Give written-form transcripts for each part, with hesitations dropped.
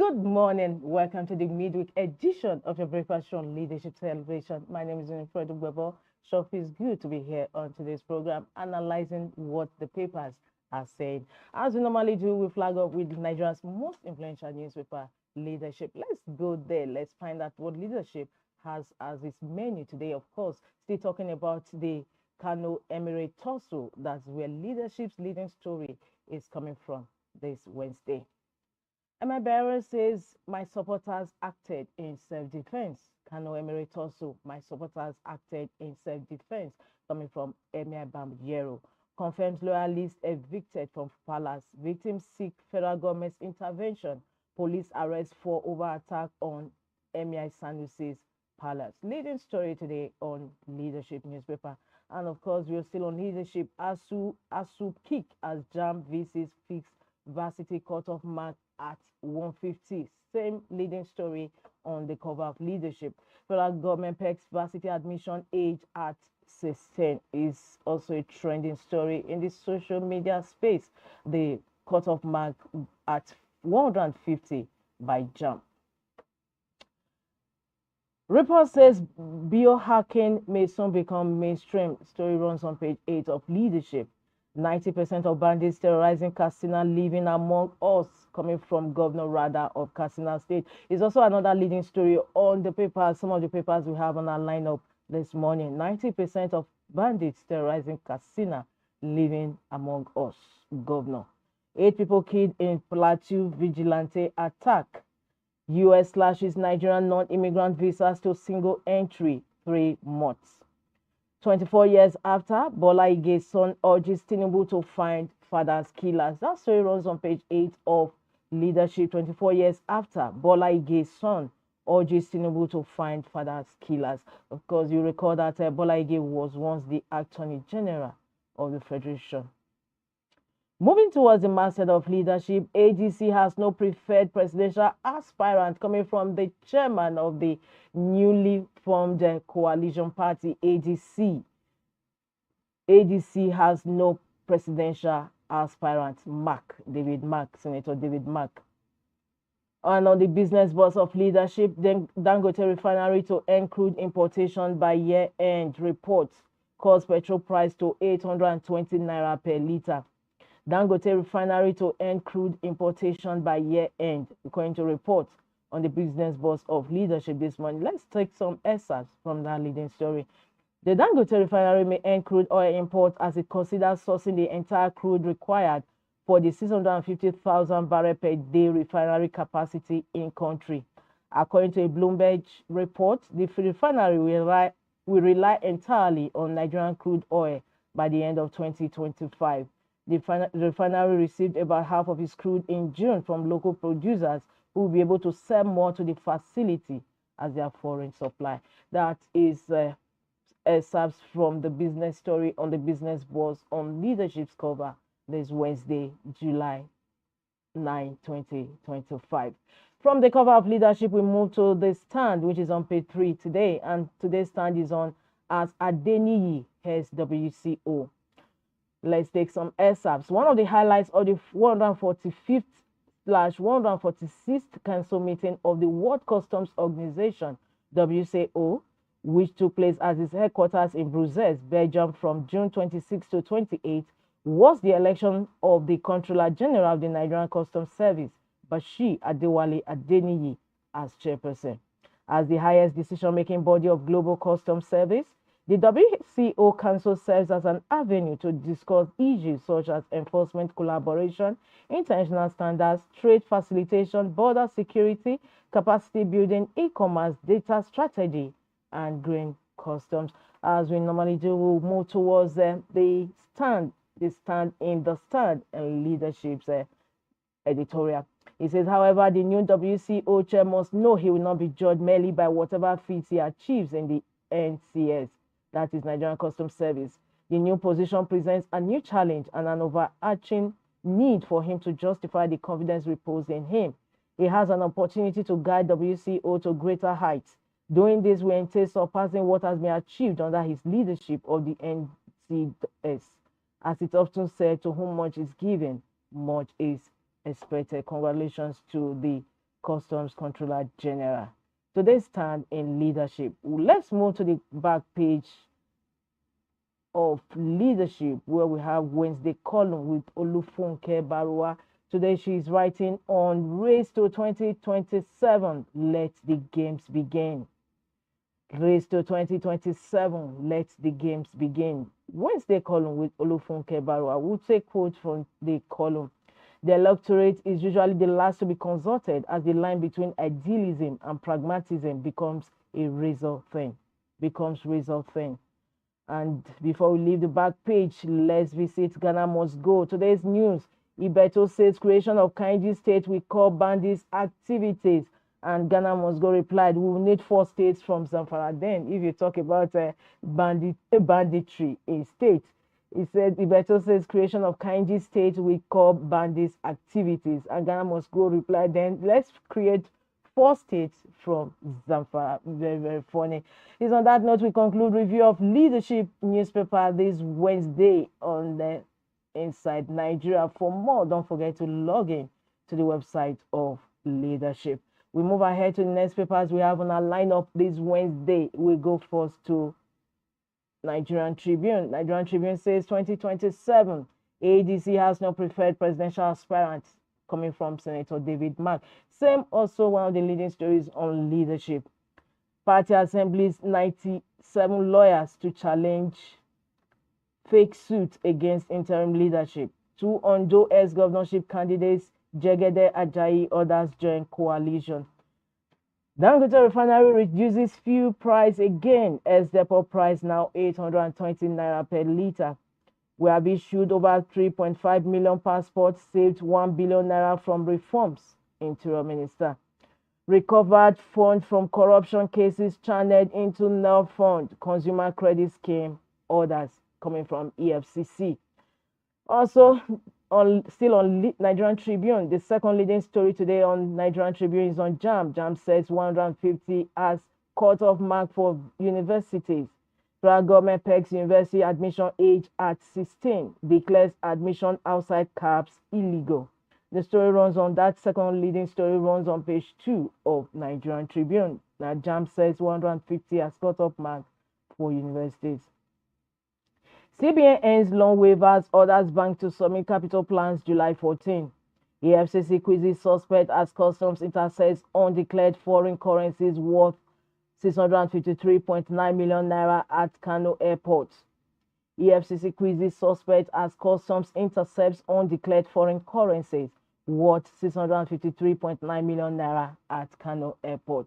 Good morning. Welcome to the midweek edition of your Breakfast Show on Leadership Celebration. My name is Winifred. Sure feels good to be here on today's program, analyzing what the papers are saying. As we normally do, we flag up with Nigeria's most influential newspaper, Leadership. Let's go there. Let's find out what Leadership has as its menu today. Of course, still talking about the KANO EMIRATE TUSSLE. That's where Leadership's leading story is coming from this Wednesday. Emir Bayero says, my supporters acted in self-defense. KANO EMIRATE TUSSLE, my supporters acted in self-defense, coming from Emir Bayero. Confirms loyalists evicted from palace. Victims seek federal government's intervention. Police arrest for over attack on Emir Sanusi's palace. Leading story today on Leadership newspaper. And of course, we're still on Leadership. ASU kick as JAMB VCs fix varsity cutoff mark at 150. Same leading story on the cover of Leadership. Federal government pegs varsity admission age at 16 is also a trending story in the social media space. The cutoff mark at 150 by JAMB. Report says biohacking may soon become mainstream. Story runs on page 8 of Leadership. 90% of bandits terrorizing Katsina living among us, coming from Governor Rada of Katsina State. Is also another leading story on the papers, some of the papers we have on our lineup this morning. 90% of bandits terrorizing Katsina living among us, Governor. 8 people killed in Plateau vigilante attack. U.S. slashes Nigerian non-immigrant visas to single entry 3 months. 24 years after, Bola Ige's son urges Tinubu to find father's killers. That story runs on page 8 of Leadership. 24 years after, Bola Ige's son urges Tinubu to find father's killers. Of course, you recall that Bola Ige was once the Attorney General of the Federation. Moving towards the masthead of Leadership, ADC has no preferred presidential aspirant, coming from the chairman of the newly formed coalition party, ADC. ADC has no presidential aspirant, Senator David Mark. And on the business boss of Leadership, Dangote refinery to end crude importation by year-end report calls petrol price to 820 naira per litre. Dangote refinery to end crude importation by year-end, according to reports on the business boss of Leadership this morning. Let's take some excerpts from that leading story. The Dangote refinery may end crude oil imports as it considers sourcing the entire crude required for the 650,000 barrel per day refinery capacity in country. According to a Bloomberg report, the refinery will rely entirely on Nigerian crude oil by the end of 2025. The refinery received about half of its crude in June from local producers who will be able to sell more to the facility as their foreign supply. That is excerpts from the business story on the business boss on Leadership's cover this Wednesday, July 9, 2025. From the cover of Leadership, we move to the stand, which is on page 3 today. And today's stand is on as Adeniyi heads WCO. Let's take some excerpts. One of the highlights of the 145th/146th Council meeting of the World Customs Organization, WCO, which took place at its headquarters in Brussels, Belgium, from June 26 to 28, was the election of the Controller General of the Nigerian Customs Service, Bashir Adewale Adeniyi, as chairperson. As the highest decision-making body of global customs service, the WCO Council serves as an avenue to discuss issues such as enforcement collaboration, international standards, trade facilitation, border security, capacity building, e-commerce, data strategy, and green customs. As we normally do, we'll move towards the stand in the stand and Leadership's editorial. He says, however, the new WCO chair must know he will not be judged merely by whatever feats he achieves in the NCS. That is Nigerian Customs Service. The new position presents a new challenge and an overarching need for him to justify the confidence reposed in him. He has an opportunity to guide WCO to greater heights. Doing this will entail surpassing what has been achieved under his leadership of the NCS. As it's often said, to whom much is given, much is expected. Congratulations to the Customs Controller General. So they stand in leadership. Let's move to the back page of leadership, where we have Wednesday column with Olufunke Barua. Today she is writing on Race to 2027. Let the games begin. Race to 2027. Let the games begin. Wednesday column with Olufunke Barua. We'll take quotes from the column. The electorate is usually the last to be consulted, as the line between idealism and pragmatism becomes a razor thin. And before we leave the back page, let's visit Ghana Must Go. Today's news: Ibeto says creation of Kainji state will curb bandits' activities. And Ghana Must Go replied, we will need 4 states from Zamfara. Then, if you talk about banditry in states, he said Ibeto says creation of Kainji state will curb bandits' activities. And Ghana Must Go replied, then let's create 4 states from Zamfara. Very, very funny. It's on that note we conclude review of leadership newspaper this Wednesday on the Inside Nigeria. For more, don't forget to log in to the website of leadership. We move ahead to the next papers we have on our lineup this Wednesday. We go first to Nigerian Tribune. Nigerian Tribune says 2027 ADC has no preferred presidential aspirant, coming from Senator David Mark. Same also one of the leading stories on leadership. Party assemblies 97 lawyers to challenge fake suit against interim leadership. 2 Ondo ex-governorship candidates, Jegede Ajayi, others join coalition. Dangote refinery reduces fuel price again, as depot price now 820 naira per litre. We have issued over 3.5 million passports, saved 1 billion naira from reforms. Interior Minister. Recovered funds from corruption cases channeled into NEL fund, consumer credit scheme, orders, coming from EFCC. Also, still on Nigerian Tribune, the second leading story today on Nigerian Tribune is on JAMB. JAMB says 150 as cut-off mark for universities. Federal government pegs university admission age at 16, declares admission outside caps illegal. The story runs on, that second leading story runs on page 2 of Nigerian Tribune. Now, JAMB says 150 as cut-off mark for universities. CBN ends loan waivers, orders bank to submit capital plans July 14. EFCC quizzes suspect as customs intercepts undeclared foreign currencies worth 653.9 million naira at KANO airport. EFCC quizzes suspect as customs intercepts undeclared foreign currencies worth 653.9 million naira at KANO airport.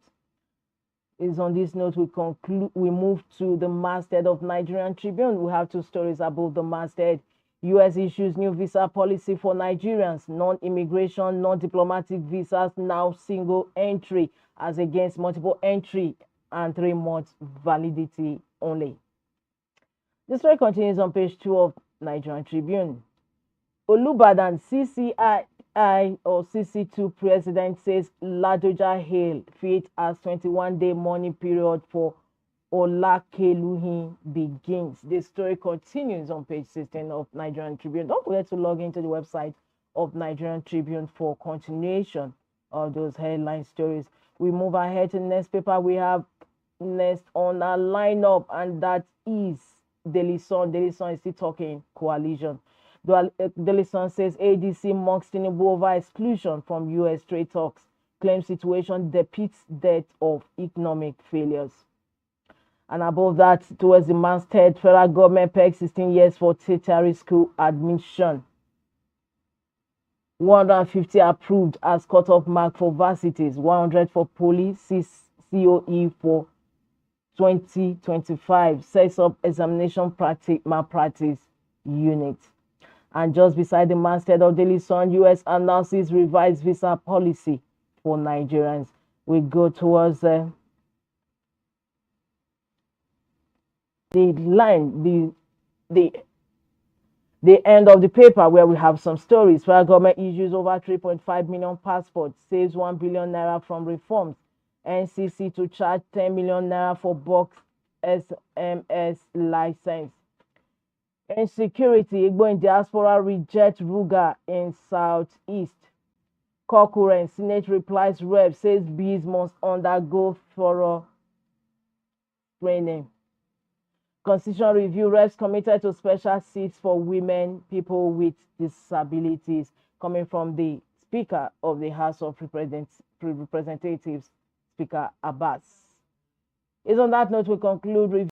Is on this note we move to the masthead of Nigerian Tribune. We have 2 stories above the masthead. US issues new visa policy for Nigerians, non-immigration, non-diplomatic visas now single entry as against multiple entry and 3 months validity only. The story continues on page 2 of Nigerian Tribune. Olubadan CCI or CC2 president says Ladoja hail fit as 21-day mourning period for Olakeluhi begins. The story continues on page 16 of Nigerian Tribune. Don't forget to log into the website of Nigerian Tribune for continuation of those headline stories. We move ahead to the next paper we have next on our lineup, and that is Daily Sun. Daily Sun is still talking coalition. Daily Sun says ADC mocks Tinubu over exclusion from US trade talks, claims situation depicts death of economic failures. And above that, towards the masthead, federal government pegs 16 years for tertiary school admission. 150 approved as cut-off mark for varsities, 100 for poly, COE for 2025, sets up examination malpractice unit. And just beside the masthead of Daily Sun, US announces revised visa policy for Nigerians. We go towards the line, the end of the paper, where we have some stories. Federal government issues over 3.5 million passports, saves 1 billion naira from reforms. NCC to charge 10 million naira for box SMS license. Insecurity, Igbo in diaspora reject Ruga in Southeast. Concurrent. Senate replies Rep says bees must undergo thorough training. Constitutional review. Reps committed to special seats for women, people with disabilities, coming from the Speaker of the House of Representatives, Speaker Abbas. It's on that note we conclude review.